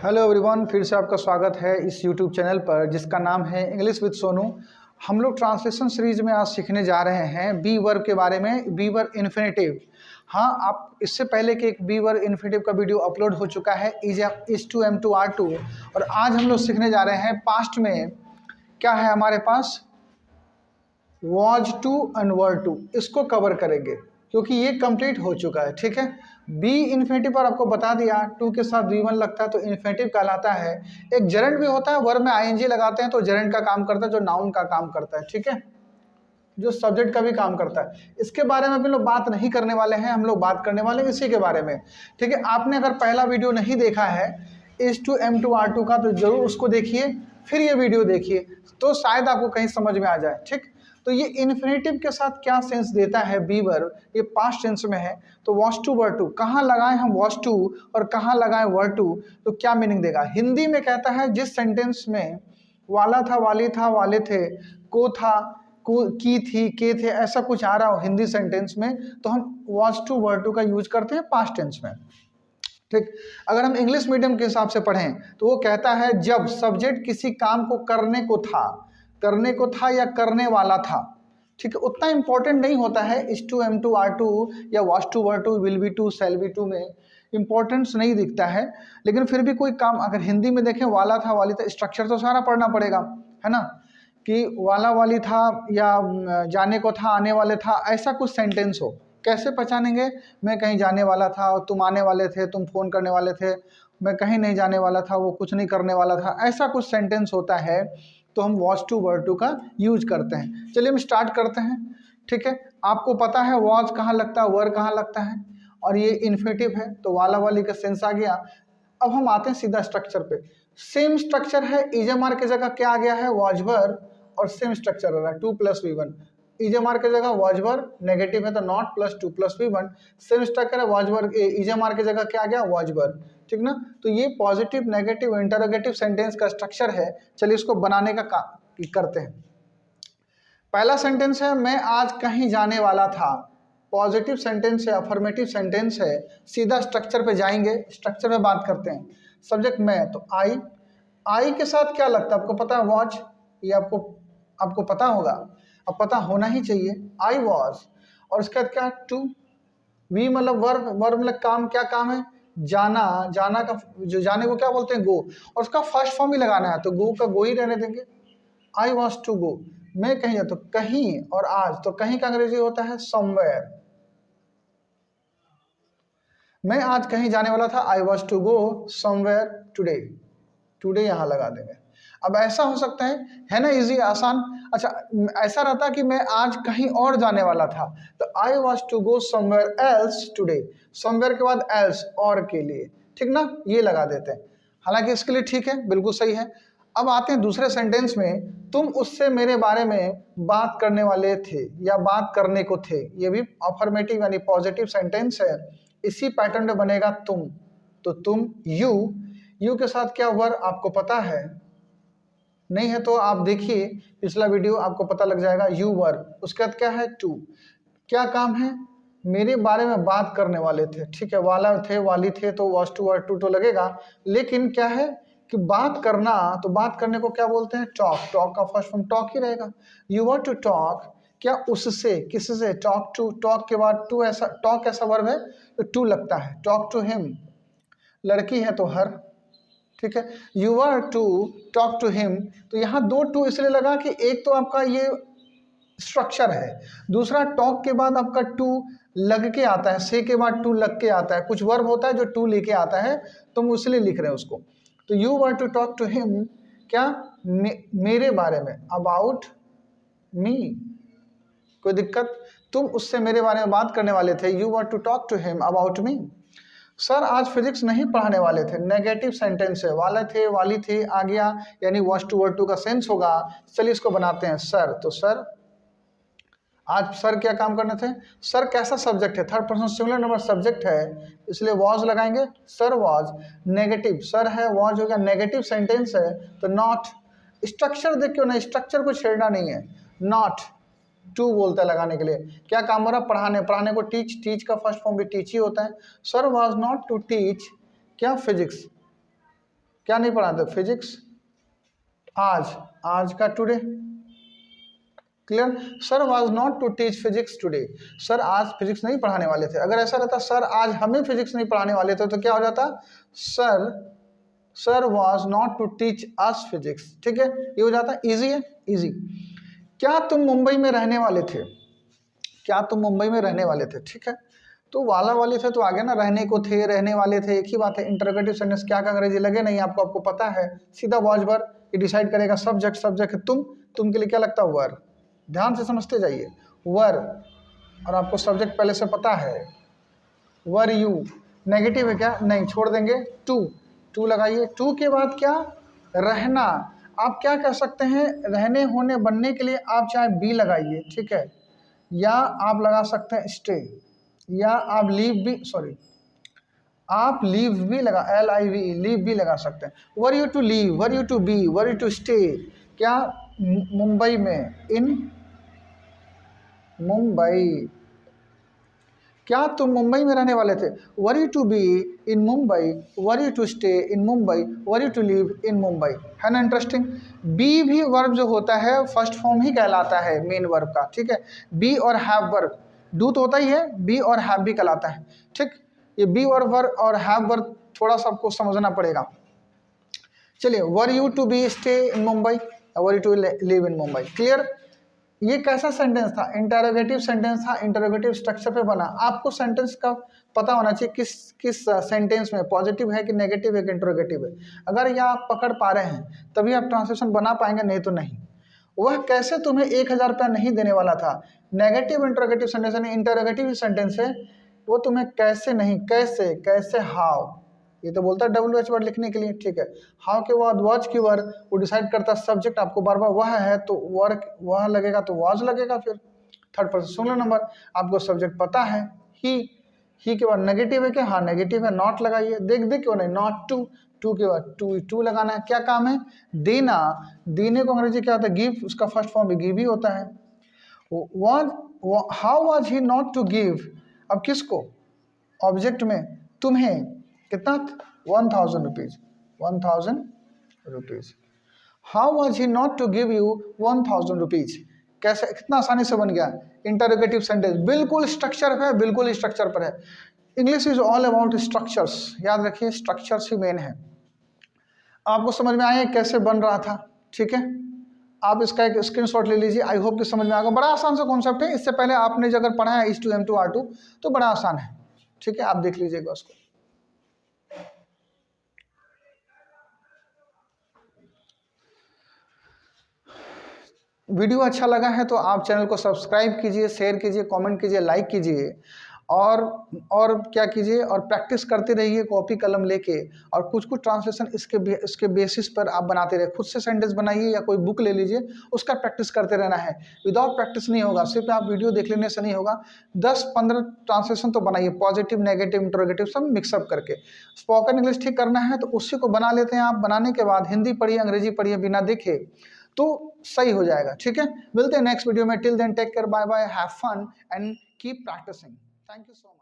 Hello everyone, फिर से आपका स्वागत है इस यूट्यूब चैनल पर जिसका नाम है इंग्लिश विद सोनू। हम लोग ट्रांसलेशन सीरीज में आज सीखने जा रहे हैं बी वर्ब के बारे में, बी वर्ब इन्फिनेटिव। हाँ, आप इससे पहले कि एक बी वर्ब इन्फिनेटिव का वीडियो अपलोड हो चुका है, is to am to are to. और आज हम लोग सीखने जा रहे हैं पास्ट में क्या है हमारे पास, was to and were to. इसको कवर करेंगे क्योंकि ये कंप्लीट हो चुका है। ठीक है, बी इन्फिनेटिव पर आपको बता दिया, टू के साथ वी वन लगता है तो इन्फिनेटिव कहलाता है। एक जेरेंट भी होता है, वर्ब में आईएनजी लगाते हैं तो जेरेंट का काम करता है, जो नाउन का काम करता है। ठीक है, जो सब्जेक्ट का भी काम करता है। इसके बारे में हम लोग बात नहीं करने वाले हैं, हम लोग बात करने वाले हैं इसी के बारे में। ठीक है, आपने अगर पहला वीडियो नहीं देखा है is to am to are to का तो जरूर उसको देखिए, फिर ये वीडियो देखिए तो शायद आपको कहीं समझ में आ जाए। ठीक, तो ये इन्फिनेटिव के साथ क्या सेंस देता है बी वर्ब, ये पास्ट टेंस में है तो वॉज टू वर टू, कहाँ लगाएं हम वॉज टू और कहाँ लगाएं वर टू तो क्या मीनिंग देगा। हिंदी में कहता है जिस सेंटेंस में वाला था, वाली था, वाले थे, को था, को, की थी, के थे, ऐसा कुछ आ रहा हो हिंदी सेंटेंस में तो हम वॉज टू वर टू का यूज करते हैं पास्ट टेंस में। ठीक, अगर हम इंग्लिश मीडियम के हिसाब से पढ़ें तो वो कहता है जब सब्जेक्ट किसी काम को करने को था या करने वाला था। ठीक है, उतना इंपॉर्टेंट नहीं होता है is to am to are to या was to were to, will be to, shall be to में इंपॉर्टेंस नहीं दिखता है। लेकिन फिर भी कोई काम अगर हिंदी में देखें, वाला था, वाली था, स्ट्रक्चर तो सारा पढ़ना पड़ेगा, है ना, कि वाला वाली था या जाने को था, आने वाले था, ऐसा कुछ सेंटेंस हो। कैसे पहचानेंगे, मैं कहीं जाने वाला था और तुम आने वाले थे, तुम फोन करने वाले थे, मैं कहीं नहीं जाने वाला था, वो कुछ नहीं करने वाला था, ऐसा कुछ सेंटेंस होता है तो हम वॉज टू वर टू का यूज करते हैं। चलिए हम स्टार्ट करते हैं। ठीक है, आपको पता है वॉज कहाँ लगता है, वर कहाँ लगता है, और ये इन्फिनेटिव है तो वाला वाली का सेंस आ गया। अब हम आते हैं सीधा स्ट्रक्चर पे। सेम स्ट्रक्चर है, इजमार की जगह क्या आ गया है, वॉज वर, और सेम स्ट्रक्चर हो रहा है to plus V one. Is am are की जगह वॉज वर, नेगेटिव है तो not plus to plus V one. Same structure है, वॉज वर, इजमार की जगह क्या आ गया, वॉज वर। ठीक ना, तो ये पॉजिटिव, नेगेटिव, इंटरोगेटिव सेंटेंस का स्ट्रक्चर है। चलिए इसको बनाने का काम करते हैं। पहला सेंटेंस है मैं आज कहीं जाने वाला था, पॉजिटिव सेंटेंस है, अफर्मेटिव सेंटेंस है। सीधा स्ट्रक्चर पे जाएंगे, स्ट्रक्चर में बात करते हैं। सब्जेक्ट मैं तो आई के साथ क्या लगता है आपको पता है, वॉच, ये आपको पता होगा, अब पता होना ही चाहिए, आई वॉज। और उसके बाद क्या, टू, वी मतलब वर्ब, वर्ब मतलब काम, क्या काम है, जाना का जो जाने को क्या बोलते हैं, गो, और उसका फर्स्ट फॉर्म ही लगाना है तो गो का गो ही रहने देंगे। आई वॉज टू गो, मैं कहीं जाता, तो कहीं, और आज तो कहीं का अंग्रेजी होता है समवेयर। मैं आज कहीं जाने वाला था, I was to go somewhere today, today यहां लगा देंगे। अब ऐसा हो सकता है ना, इजी, आसान। अच्छा, ऐसा रहता कि मैं आज कहीं और जाने वाला था तो I was to go somewhere else today, somewhere के बाद एल्स, और के लिए। ठीक ना, ये लगा देते हैं। हालांकि इसके लिए ठीक है, बिल्कुल सही है। अब आते हैं दूसरे सेंटेंस में, तुम उससे मेरे बारे में बात करने वाले थे या बात करने को थे। ये भी अफर्मेटिव यानी पॉजिटिव सेंटेंस है। इसी पैटर्न में बनेगा तुम, तो तुम, यू के साथ क्या वर आपको पता है, नहीं है तो आप देखिए पिछला वीडियो, आपको पता लग जाएगा, यू वर। उसके बाद क्या है, टू, क्या काम है, मेरे बारे में बात करने वाले थे। ठीक है, वाला थे, वाली थे तो वॉज टू वर टू तो लगेगा। लेकिन क्या है कि बात करना, तो बात करने को क्या बोलते हैं, टॉक, टॉक का फर्स्ट फॉर्म टॉक ही रहेगा। यू वर टू टॉक, क्या उससे, किससे, टॉक टू, टॉक के बाद टू, ऐसा टॉक ऐसा वर्ब है तो टू लगता है, टॉक टू हिम, लड़की है तो हर। ठीक है, you are to talk to him, तो यहाँ दो टू इसलिए लगा कि एक तो आपका ये स्ट्रक्चर है, दूसरा टॉक के बाद आपका टू लग के आता है, से के बाद टू लग के आता है। कुछ वर्ब होता है जो टू लेके आता है तो हम इसलिए लिख रहे हैं उसको। तो you were to talk to him, क्या, मेरे बारे में, अबाउट मी, कोई दिक्कत, तुम उससे मेरे बारे में बात करने वाले थे, you were to talk to him about me. Sir आज फिजिक्स नहीं पढ़ाने वाले थे, नेगेटिव सेंटेंस है, वाले थे, वाली थी आ गया, यानी वॉज टू वर टू का सेंस होगा। चलिए इसको बनाते हैं, सर, तो सर आज सर क्या काम करने थे, सर कैसा सब्जेक्ट है, third person singular number subject है इसलिए वॉज लगाएंगे, सर वॉज। नेगेटिव, सर है, वॉज हो गया, नेगेटिव सेंटेंस है तो नॉट। स्ट्रक्चर देखियो ना, स्ट्रक्चर को छेड़ना नहीं है, नॉट, टू बोलता है लगाने के लिए। क्या काम हो रहा, पढ़ाने, पढ़ाने को टीच, टीच का फर्स्ट फॉर्म भी टीच ही होता है। Sir was not to teach क्या, फिजिक्स, क्या नहीं पढ़ाते? फिजिक्स आज, आज का today. Clear? Sir was not to teach physics today, sir आज फिजिक्स नहीं पढ़ाने वाले थे। अगर ऐसा रहता सर आज हमें फिजिक्स नहीं पढ़ाने वाले थे तो क्या हो जाता? Sir was not to teach us physics. ठीक है, ये हो जाता। इजी है, इजी। क्या तुम मुंबई में रहने वाले थे? क्या तुम मुंबई में रहने वाले थे? ठीक है, तो वाला वाले थे तो आगे ना, रहने को थे, रहने वाले थे, एक ही बात है। इंटरोगेटिव सेंटेंस क्या का अंग्रेजी लगे नहीं आपको पता है, सीधा वॉज वर्ब ये डिसाइड करेगा। सब्जेक्ट, सब्जेक्ट है तुम के लिए क्या लगता है? वर। ध्यान से समझते जाइए, वर, और आपको सब्जेक्ट पहले से पता है। वर यू, नेगेटिव है क्या? नहीं, छोड़ देंगे। टू लगाइए। टू के बाद क्या? रहना। आप क्या कह सकते हैं? रहने, होने, बनने के लिए आप चाहे बी लगाइए, ठीक है, या आप लगा सकते हैं स्टे, या आप लीव भी, सॉरी आप लीव भी लगा, LIV, लीव भी लगा सकते हैं। Were you to leave, were you to be, were you to stay. क्या? मुंबई में, इन मुंबई। क्या तुम मुंबई में रहने वाले थे? Were you to be in Mumbai, were you to stay in Mumbai, were you to live in Mumbai. है ना इंटरेस्टिंग? बी भी वर्ब जो होता है फर्स्ट फॉर्म ही कहलाता है मेन वर्ब का। ठीक है, बी और हैव वर्ब, डू तो होता ही है, बी और हैव भी कहलाता है। ठीक, ये बी और वर्ब और हैव वर्ब थोड़ा सा आपको समझना पड़ेगा। चलिए, were you to be stay in Mumbai, were you to live in Mumbai. Clear? ये कैसा सेंटेंस था? इंटरोगेटिव सेंटेंस था, इंटरोगेटिव स्ट्रक्चर पे बना। आपको सेंटेंस का पता होना चाहिए किस सेंटेंस में पॉजिटिव है कि नेगेटिव है कि इंटरोगेटिव है। अगर यह आप पकड़ पा रहे हैं तभी आप ट्रांसलेशन बना पाएंगे, नहीं तो नहीं। वह कैसे तुम्हें 1000 रुपया नहीं देने वाला था? नेगेटिव इंटरोगेटिव सेंटेंस यानी इंटरोगेटिव सेंटेंस है, वो तुम्हें कैसे नहीं, कैसे, कैसे, हाउ। ये तो बोलता है WH वर्ड लिखने के लिए। ठीक है, हाउ के बाद वॉच की वर्ड, वो डिसाइड करता है सब्जेक्ट आपको बार बार वह है तो वर्क वह लगेगा तो वॉज लगेगा। फिर थर्ड पर्सन सिंगुलर नंबर, आपको सब्जेक्ट पता है, ही के बाद नेगेटिव है क्या? हाँ नेगेटिव है, नॉट लगाइए। देख क्यों नहीं, नॉट टू के बाद टू लगाना है। क्या काम है? देना। देने को अंग्रेजी क्या होता है? गिव, उसका फर्स्ट फॉर्म भी गिव ही होता है। How was he not to give, अब किसको? ऑब्जेक्ट में, तुम्हें कितना? 1000 rupees, 1000 rupees. How was he not to give you 1000 rupees. कैसे, कितना आसानी से बन गया इंटरोगेटिव सेंटेंस। बिल्कुल स्ट्रक्चर है, बिल्कुल स्ट्रक्चर पर है। English is all about structures, याद रखिए स्ट्रक्चर्स ही मेन है। आपको समझ में आया कैसे बन रहा था? ठीक है, आप इसका एक स्क्रीनशॉट ले लीजिए। आई होप कि समझ में आ गया। बड़ा आसान सा कॉन्सेप्ट है, इससे पहले आपने जो अगर पढ़ा है H2 M2 R2 तो बड़ा आसान है। ठीक है, आप देख लीजिएगा उसको। वीडियो अच्छा लगा है तो आप चैनल को सब्सक्राइब कीजिए, शेयर कीजिए, कमेंट कीजिए, लाइक कीजिए, और क्या कीजिए, और प्रैक्टिस करते रहिए कॉपी कलम लेके। और कुछ ट्रांसलेशन इसके बेसिस पर आप बनाते रहिए। खुद से सेंटेंस बनाइए या कोई बुक ले लीजिए, उसका प्रैक्टिस करते रहना है। विदाउट प्रैक्टिस नहीं होगा, सिर्फ आप वीडियो देख लेने से नहीं होगा। 10-15 ट्रांसलेशन तो बनाइए, पॉजिटिव, नेगेटिव, इंटरोगेटिव सब मिक्सअप करके। स्पोकन इंग्लिश ठीक करना है तो उसी को बना लेते हैं आप। बनाने के बाद हिंदी पढ़िए, अंग्रेजी पढ़िए, बिना देखे तो सही हो जाएगा। ठीक है, मिलते हैं नेक्स्ट वीडियो में। Till then take care, bye bye, have fun and keep practising. Thank you so much.